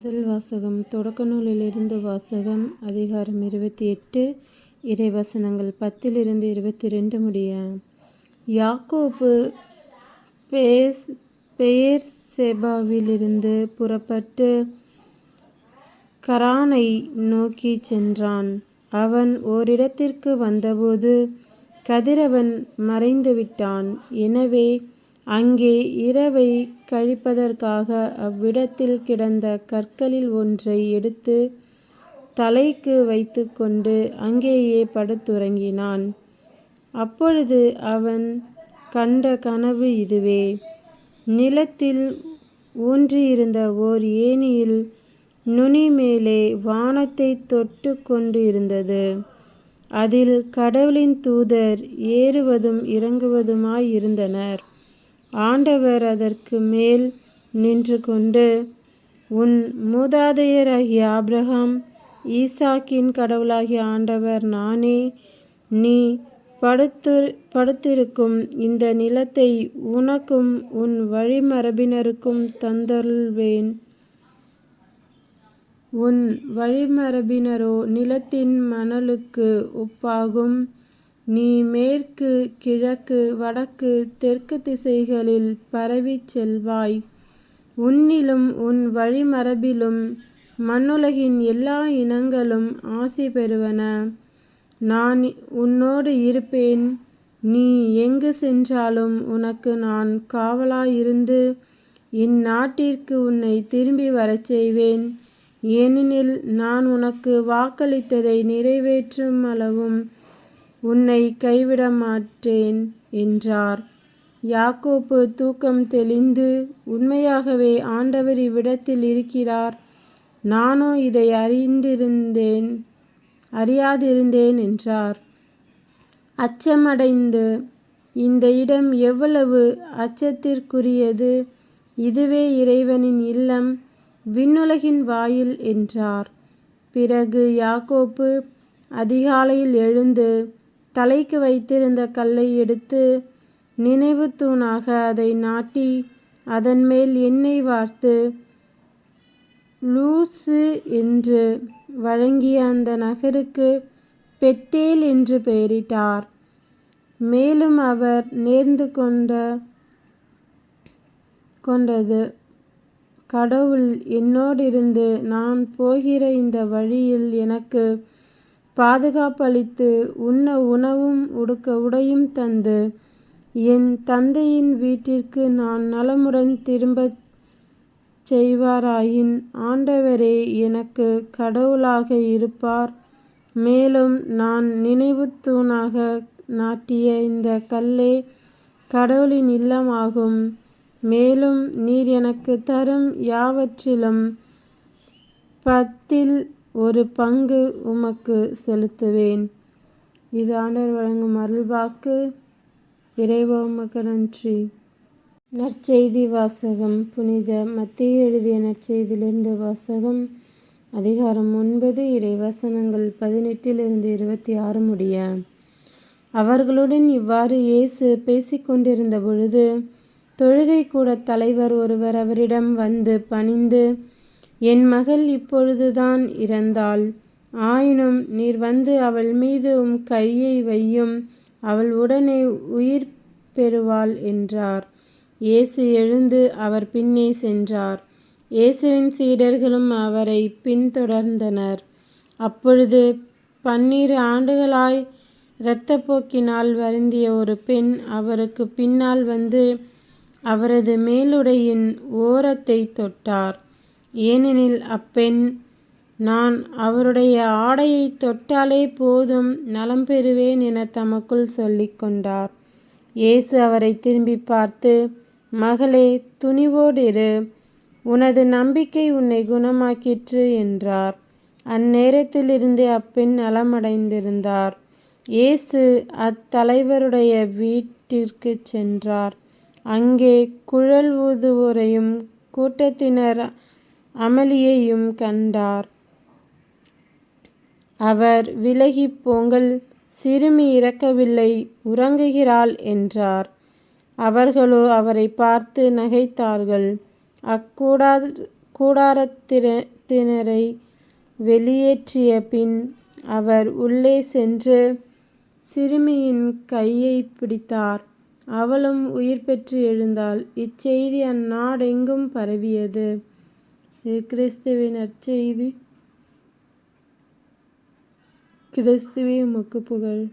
முதல் வாசகம் தொடக்க நூலிலிருந்து வாசகம். அதிகாரம் 28 இறைவசனங்கள் 10-22 முடிய. யாக்கோபு பெயெர்செபாவிலிருந்து புறப்பட்டு கரானை நோக்கி சென்றான். அவன் ஓரிடத்திற்கு வந்தபோது கதிரவன் மறைந்துவிட்டான். எனவே அங்கே இரவை கழிப்பதற்காக அவ்விடத்தில் கிடந்த கற்களில் ஒன்றை எடுத்து தலைக்கு வைத்து கொண்டு அங்கேயே படுத்துறங்கினான். அப்பொழுது அவன் கண்ட கனவு இதுவே. நிலத்தில் ஊன்றியிருந்த ஓர் ஏணியில் நுனி மேலே வானத்தை தொட்டு கொண்டு இருந்தது. அதில் கடவுளின் தூதர் ஏறுவதும் இறங்குவதுமாய் இருந்தனர். ஆண்டவர் அதற்கு மேல் நின்று கொண்டு, உன் மூதாதையராகிய ஆபிரகாம் ஈசாக்கின் கடவுளாகிய ஆண்டவர் நானே. நீ படுத்திருக்கும் இந்த நிலத்தை உனக்கும் உன் வழிமரபினருக்கும் தந்தருள்வேன். உன் வழிமரபினரோ நிலத்தின் மணலுக்கு ஒப்பாகும். நீ மேற்கு கிழக்கு வடக்கு தெற்கு திசைகளில் பரவிச் செல்வாய். உன்னிலும் உன் வழிமரபிலும் மண்ணுலகின் எல்லா இனங்களும் ஆசி பெறுவன. நான் உன்னோடு இருப்பேன். நீ எங்கு சென்றாலும் உனக்கு நான் காவலாயிருந்து இந்நாட்டிற்கு உன்னை திரும்பி வரச் செய்வேன். ஏனெனில் நான் உனக்கு வாக்களித்ததை நிறைவேற்றுமளவும் உன்னை கைவிட மாட்டேன் என்றார். யாக்கோபு தூக்கம் தெளிந்து, உண்மையாகவே ஆண்டவர் இவ்விடத்தில் இருக்கிறார், நானோ இதை அறியாதிருந்தேன் என்றார். அச்சமடைந்து, இந்த இடம் எவ்வளவு அச்சத்திற்குரியது! இதுவே இறைவனின் இல்லம், விண்ணுலகின் வாயில் என்றார். பிறகு யாக்கோபு அதிகாலையில் எழுந்து தலைக்கு வைத்திருந்த கல்லை எடுத்து நினைவு தூணாக அதை நாட்டி அதன் மேல் எண்ணெய் வார்த்து லூசு என்று வழங்கிய அந்த நகருக்கு பெத்தேல் என்று பெயரிட்டார். மேலும் அவர் நேர்ந்து கொண்டது, கடவுள் என்னோடிருந்து நான் போகிற இந்த வழியில் எனக்கு பாதுகாப்பளித்து உண்ண உணவும் உடுக்க உடையும் தந்து என் தந்தையின் வீட்டிற்கு நான் நலமுடன் திரும்பச் செய்வாராயின் ஆண்டவரே எனக்கு கடவுளாக இருப்பார். மேலும் நான் நினைவு தூணாக நாட்டிய இந்த கல்லே கடவுளின் இல்லமாகும். மேலும் நீர் எனக்கு தரும் யாவற்றிலும் 10 பங்கு உமக்கு செலுத்துவேன். இது ஆண்டவர் வழங்கும் அருள்வாக்கு. இறைவா உமக்கு நன்றி. நற்செய்தி வாசகம். புனித மத்தேயு எழுதிய நற்செய்தியிலிருந்து வாசகம். அதிகாரம் 9 இறைவசனங்கள் 18-26 முடிய. அவர்களுடன் இவ்வாறு இயேசு பேசிக்கொண்டிருந்த பொழுது தொழுகை கூட தலைவர் ஒருவர் அவரிடம் வந்து பணிந்து, என் மகள் இப்பொழுதுதான் இறந்தாள். ஆயினும் நீர் வந்து அவள் மீது உம் கையை வையும், அவள் உடனே உயிர் பெறுவாள் என்றார். இயேசு எழுந்து அவர் பின்னே சென்றார். இயேசுவின் சீடர்களும் அவரை பின்தொடர்ந்தனர். அப்பொழுது 12 ஆண்டுகளாய் இரத்தப்போக்கினால் வருந்திய ஒரு பெண் அவருக்கு பின்னால் வந்து அவரது மேலுடையின் ஓரத்தை தொட்டார். ஏனெனில் அப்பெண், நான் அவருடைய ஆடையை தொட்டாலே போதும், நலம் பெறுவேன் என தமக்குள் சொல்லிக் கொண்டார். இயேசு அவரை திரும்பி பார்த்து, மகளே, துணிவோடிரு, உனது நம்பிக்கை உன்னை குணமாக்கிற்று என்றார். அந்நேரத்திலிருந்தே அப்பெண் நலமடைந்திருந்தார். இயேசு அத்தலைவருடைய வீட்டிற்கு சென்றார். அங்கே குழல் ஊதுவோரையும் கூட்டத்தினர் அமளியையும் கண்டார். அவர், விலகிப் போங்கள், சிறுமி இறக்கவில்லை, உறங்குகிறாள் என்றார். அவர்களோ அவரை பார்த்து நகைத்தார்கள். கூடாரத்தினரை வெளியேற்றிய பின் அவர் உள்ளே சென்று சிறுமியின் கையைப் பிடித்தார். அவளும் உயிர் பெற்று எழுந்தாள். இச்செய்தி அந்நாடெங்கும் பரவியது. இது கிறிஸ்துவின் நற்செய்தி. கிறிஸ்துவே உமக்கு புகழ்.